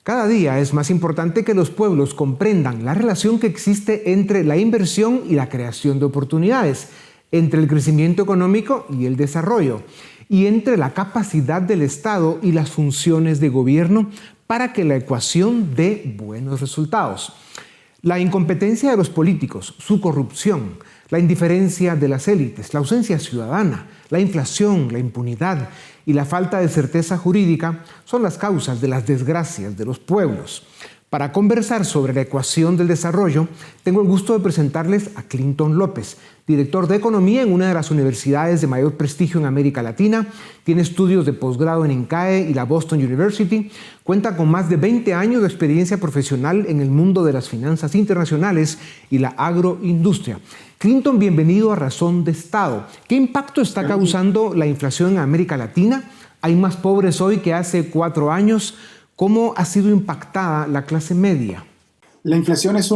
Cada día es más importante que los pueblos comprendan la relación que existe entre la inversión y la creación de oportunidades, entre el crecimiento económico y el desarrollo, y entre la capacidad del Estado y las funciones de gobierno para que la ecuación dé buenos resultados. La incompetencia de los políticos, su corrupción, la indiferencia de las élites, la ausencia ciudadana, la inflación, la impunidad y la falta de certeza jurídica son las causas de las desgracias de los pueblos. Para conversar sobre la ecuación del desarrollo, tengo el gusto de presentarles a Clinton López, director de Economía en una de las universidades de mayor prestigio en América Latina. Tiene estudios de posgrado en INCAE y la Boston University. Cuenta con más de 20 años de experiencia profesional en el mundo de las finanzas internacionales y la agroindustria. Clinton, bienvenido a Razón de Estado. ¿Qué impacto está causando la inflación en América Latina? ¿Hay más pobres hoy que hace 4 años? ¿Cómo ha sido impactada la clase media? La inflación es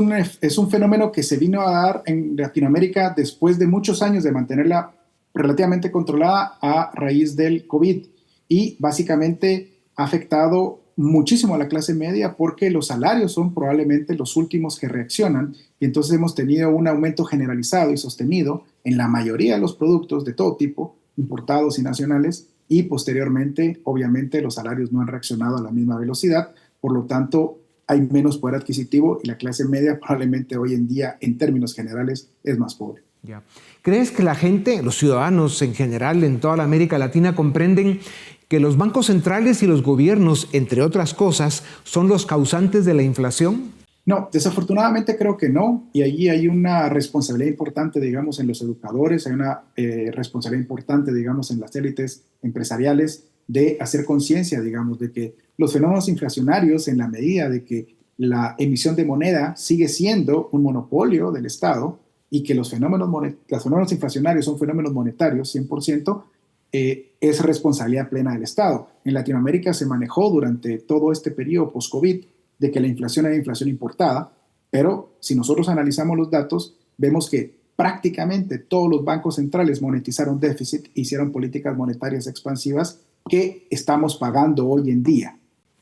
un fenómeno que se vino a dar en Latinoamérica después de muchos años de mantenerla relativamente controlada a raíz del COVID, y básicamente ha afectado muchísimo a la clase media porque los salarios son probablemente los últimos que reaccionan, y entonces hemos tenido un aumento generalizado y sostenido en la mayoría de los productos de todo tipo, importados y nacionales, y posteriormente, obviamente, los salarios no han reaccionado a la misma velocidad, por lo tanto, hay menos poder adquisitivo y la clase media probablemente hoy en día, en términos generales, es más pobre. Ya. ¿Crees que la gente, los ciudadanos en general, en toda la América Latina, comprenden que los bancos centrales y los gobiernos, entre otras cosas, son los causantes de la inflación? No, desafortunadamente creo que no, y allí hay una responsabilidad importante, digamos, en los educadores, hay una responsabilidad importante, digamos, en las élites empresariales de hacer conciencia, digamos, de que los fenómenos inflacionarios, en la medida de que la emisión de moneda sigue siendo un monopolio del Estado y que los fenómenos inflacionarios son fenómenos monetarios 100%, es responsabilidad plena del Estado. En Latinoamérica se manejó durante todo este periodo post-COVID de que la inflación era inflación importada, pero si nosotros analizamos los datos, vemos que prácticamente todos los bancos centrales monetizaron déficit, hicieron políticas monetarias expansivas que estamos pagando hoy en día.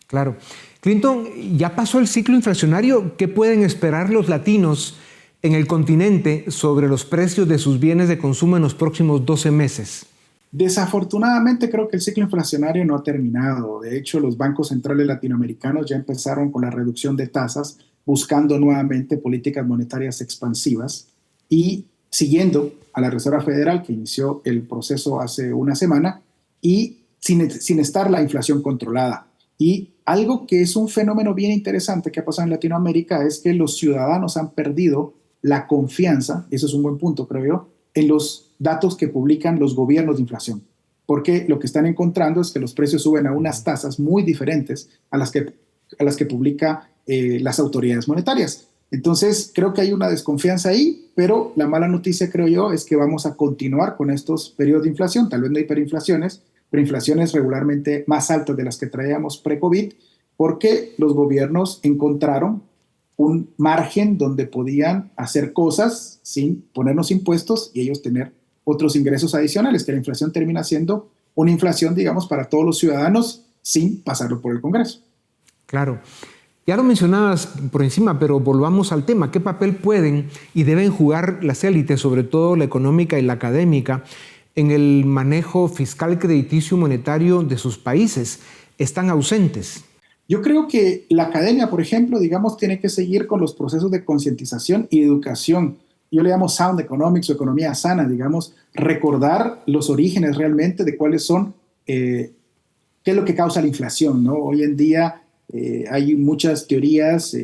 Claro. Clinton, ¿ya pasó el ciclo inflacionario? ¿Qué pueden esperar los latinos en el continente sobre los precios de sus bienes de consumo en los próximos 12 meses? Desafortunadamente creo que el ciclo inflacionario no ha terminado. De hecho, los bancos centrales latinoamericanos ya empezaron con la reducción de tasas, buscando nuevamente políticas monetarias expansivas y siguiendo a la Reserva Federal, que inició el proceso hace una semana, y sin estar la inflación controlada. Y algo que es un fenómeno bien interesante que ha pasado en Latinoamérica es que los ciudadanos han perdido la confianza, eso es un buen punto, creo yo, en los datos que publican los gobiernos de inflación, porque lo que están encontrando es que los precios suben a unas tasas muy diferentes a las que publica las autoridades monetarias. Entonces, creo que hay una desconfianza ahí, pero la mala noticia, creo yo, es que vamos a continuar con estos periodos de inflación, tal vez no hiperinflaciones, pero inflaciones regularmente más altas de las que traíamos pre-COVID, porque los gobiernos encontraron un margen donde podían hacer cosas sin ponernos impuestos y ellos tener otros ingresos adicionales, que la inflación termina siendo una inflación, digamos, para todos los ciudadanos sin pasarlo por el Congreso. Claro. Ya lo mencionabas por encima, pero volvamos al tema. ¿Qué papel pueden y deben jugar las élites, sobre todo la económica y la académica, en el manejo fiscal, crediticio y monetario de sus países? ¿Están ausentes? Yo creo que la academia, por ejemplo, digamos, tiene que seguir con los procesos de concientización y educación. Yo le llamo sound economics o economía sana, digamos, recordar los orígenes realmente de cuáles son, qué es lo que causa la inflación, ¿no? Hoy en día hay muchas teorías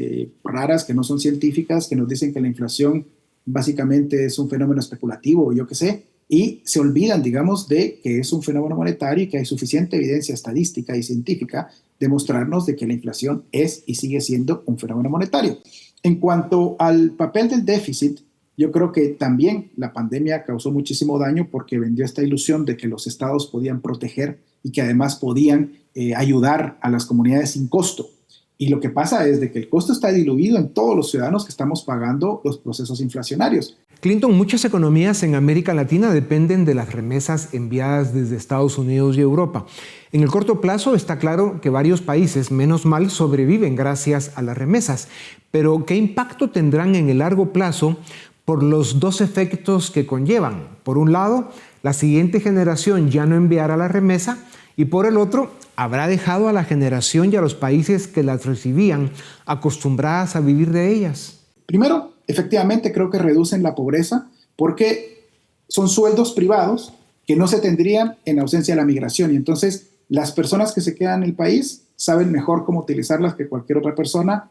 raras que no son científicas que nos dicen que la inflación básicamente es un fenómeno especulativo, yo qué sé, y se olvidan, digamos, de que es un fenómeno monetario y que hay suficiente evidencia estadística y científica de mostrarnos de que la inflación es y sigue siendo un fenómeno monetario. En cuanto al papel del déficit, yo creo que también la pandemia causó muchísimo daño porque vendió esta ilusión de que los estados podían proteger y que además podían ayudar a las comunidades sin costo. Y lo que pasa es de que el costo está diluido en todos los ciudadanos que estamos pagando los procesos inflacionarios. Clinton, muchas economías en América Latina dependen de las remesas enviadas desde Estados Unidos y Europa. En el corto plazo está claro que varios países, menos mal, sobreviven gracias a las remesas. Pero, ¿qué impacto tendrán en el largo plazo por los dos efectos que conllevan? Por un lado, la siguiente generación ya no enviará la remesa y por el otro, habrá dejado a la generación y a los países que las recibían acostumbradas a vivir de ellas. Primero, efectivamente creo que reducen la pobreza porque son sueldos privados que no se tendrían en ausencia de la migración y entonces las personas que se quedan en el país saben mejor cómo utilizarlas que cualquier otra persona.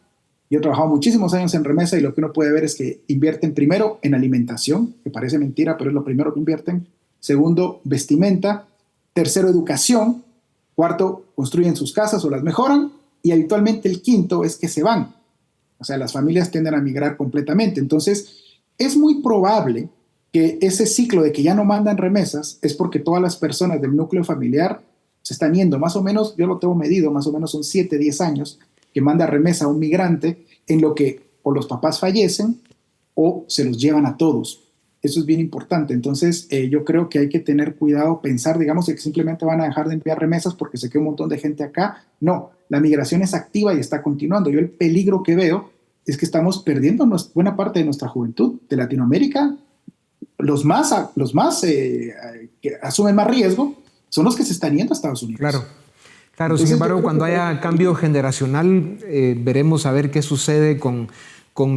Yo he trabajado muchísimos años en remesa y lo que uno puede ver es que invierten primero en alimentación, que parece mentira, pero es lo primero que invierten. Segundo, vestimenta. Tercero, educación. Cuarto, construyen sus casas o las mejoran. Y habitualmente el quinto es que se van. O sea, las familias tienden a migrar completamente. Entonces, es muy probable que ese ciclo de que ya no mandan remesas es porque todas las personas del núcleo familiar se están yendo. Más o menos, yo lo tengo medido, más o menos son 7, 10 años que manda remesa a un migrante en lo que o los papás fallecen o se los llevan a todos. Eso es bien importante. Entonces, yo creo que hay que tener cuidado, pensar, digamos, que simplemente van a dejar de enviar remesas porque se queda un montón de gente acá. No, la migración es activa y está continuando. Yo el peligro que veo es que estamos perdiendo buena parte de nuestra juventud de Latinoamérica. Los más que asumen más riesgo son los que se están yendo a Estados Unidos. Claro. Claro, sin embargo, cuando haya cambio generacional, veremos a ver qué sucede con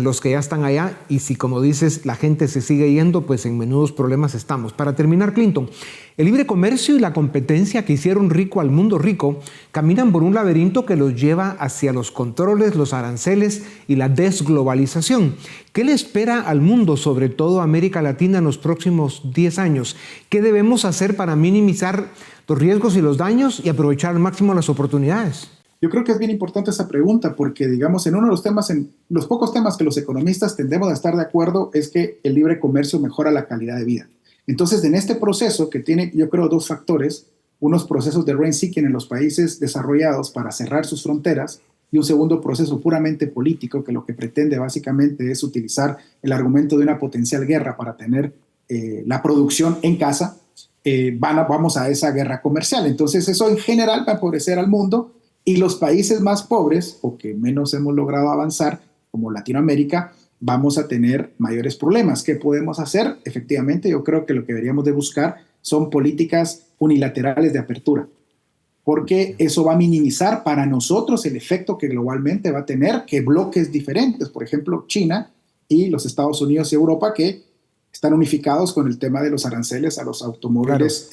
los que ya están allá y si, como dices, la gente se sigue yendo, pues en menudos problemas estamos. Para terminar, Clinton, el libre comercio y la competencia que hicieron rico al mundo rico caminan por un laberinto que los lleva hacia los controles, los aranceles y la desglobalización. ¿Qué le espera al mundo, sobre todo a América Latina, en los próximos 10 años? ¿Qué debemos hacer para minimizar los riesgos y los daños y aprovechar al máximo las oportunidades? Yo creo que es bien importante esa pregunta porque, digamos, en uno de los temas, en los pocos temas que los economistas tendemos a estar de acuerdo es que el libre comercio mejora la calidad de vida. Entonces, en este proceso que tiene, yo creo, dos factores, unos procesos de rent-seeking en los países desarrollados para cerrar sus fronteras y un segundo proceso puramente político que lo que pretende básicamente es utilizar el argumento de una potencial guerra para tener la producción en casa, vamos a esa guerra comercial. Entonces, eso en general va a empobrecer al mundo. Y los países más pobres, o que menos hemos logrado avanzar, como Latinoamérica, vamos a tener mayores problemas. ¿Qué podemos hacer? Efectivamente, yo creo que lo que deberíamos de buscar son políticas unilaterales de apertura, porque eso va a minimizar para nosotros el efecto que globalmente va a tener que bloques diferentes, por ejemplo, China y los Estados Unidos y Europa, que están unificados con el tema de los aranceles a los automóviles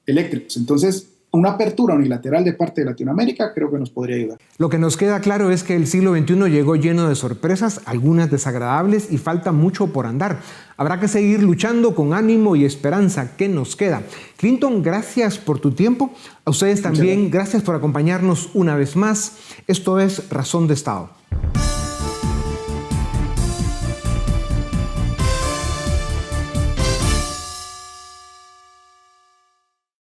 eléctricos. Entonces, una apertura unilateral de parte de Latinoamérica creo que nos podría ayudar. Lo que nos queda claro es que el siglo XXI llegó lleno de sorpresas, algunas desagradables, y falta mucho por andar. Habrá que seguir luchando con ánimo y esperanza. ¿Qué nos queda? Clinton, gracias por tu tiempo. A ustedes también, gracias por acompañarnos una vez más. Esto es Razón de Estado.